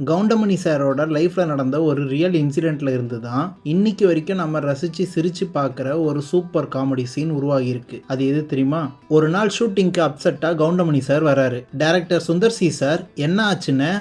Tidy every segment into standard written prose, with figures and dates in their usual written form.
கவுண்டமணி சாரோட லைஃப்ல நடந்த ஒரு ரியல் இன்சிடென்ட்ல இருந்து தான் இன்னைக்கு வரைக்கும் நம்ம ரசிச்சு சிரிச்சு பார்க்குற ஒரு சூப்பர் காமெடி சீன் உருவாகியிருக்கு. அது எது தெரியுமா? ஒரு நாள் ஷூட்டிங்க்கு அப்செட்டா கவுண்டமணி சார் வராரு. டைரக்டர் சுந்தர் சி சார் என்ன ஆச்சுன்னு,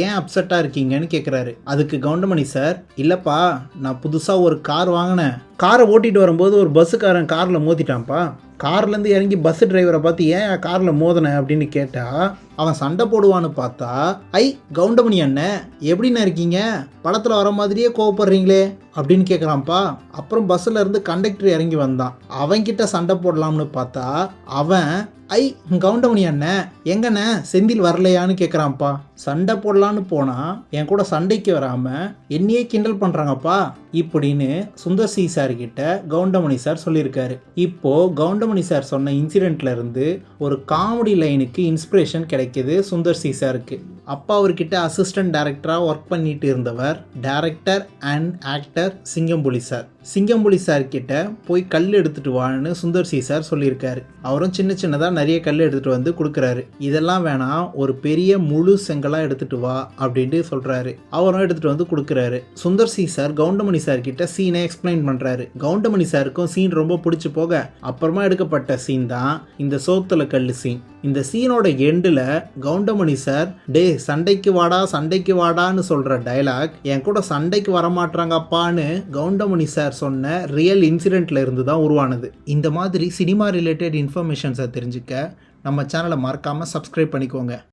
ஏன் அப்செட்டாக இருக்கீங்கன்னு கேட்குறாரு. அதுக்கு கவுண்டமணி சார், இல்லைப்பா நான் புதுசாக ஒரு கார் வாங்கினேன், காரை ஓட்டிகிட்டு வரும்போது ஒரு பஸ்ஸுக்காரன் காரில் மோதிட்டான்ப்பா, கார்லேருந்து இறங்கி பஸ் டிரைவரை பார்த்து ஏன் காரில் மோதின அப்படின்னு கேட்டால் அவன் சண்டை போடுவான்னு பார்த்தா, ஐ கவுண்டமணி அண்ணன் எப்படின்னு இருக்கீங்க, படத்தில் வர மாதிரியே கோவப்படுறீங்களே அப்படின்னு கேட்குறான்ப்பா. அப்புறம் பஸ்ஸில் இருந்து கண்டக்டர் இறங்கி வந்தான். அவன்கிட்ட சண்டை போடலாம்னு பார்த்தா அவன், ஐ கவுண்டமணி அண்ணன் எங்கண்ணே செந்தில் வரலையான்னு கேட்குறான்ப்பா. சண்டை போடலான்னு போனால் என் கூட சண்டைக்கு வராமல் என்னையே கிண்டல் பண்ணுறாங்கப்பா இப்படின்னு சுந்தர் சி சார் கிட்ட கவுண்டமணி சார் சொல்லியிருக்காரு. இப்போது கவுண்டமணி சார் சொன்ன இன்சிடெண்ட்ல இருந்து ஒரு காமெடி லைனுக்கு இன்ஸ்பிரேஷன் கிடைக்கிது சுந்தர் சி சாருக்கு. அப்பா அவர்கிட்ட அசிஸ்டன்ட் டைரக்டராக ஒர்க் பண்ணிட்டு இருந்தவர் director and actor Singampuli sir. Singampuli sir கிட்ட போய் கல் எடுத்துட்டு வான்னு சுந்தர் சி சார் சொல்லியிருக்காரு. அவரும் சின்ன சின்னதாக நிறைய கல் எடுத்துட்டு வந்து கொடுக்குறாரு. இதெல்லாம் வேணாம், ஒரு பெரிய முழு செங்கலாக எடுத்துட்டு வா அப்படின்ட்டு சொல்றாரு. அவரும் எடுத்துட்டு வந்து கொடுக்குறாரு. Sundar C sir Goundamani sir கிட்ட சீனை எக்ஸ்பிளைன் பண்றாரு. கவுண்டமணி சாருக்கும் சீன் ரொம்ப பிடிச்சி போக அப்புறமா எடுக்கப்பட்ட சீன் தான் இந்த சோத்துல கல்லு சீன். இந்த சீனோட எண்டில் கவுண்டமணி சார், டே சண்டைக்கு வாடான்னு சொல்கிற டைலாக் என் கூட சண்டைக்கு வரமாட்டாங்கப்பான்னு கவுண்டமணி சார் சொன்ன ரியல் இன்சிடெண்ட்ல இருந்து தான் உருவானது. இந்த மாதிரி சினிமா ரிலேட்டட் இன்ஃபர்மேஷன்ஸை தெரிஞ்சுக்க நம்ம சேனலை மறக்காமல் சப்ஸ்கிரைப் பண்ணிக்கோங்க.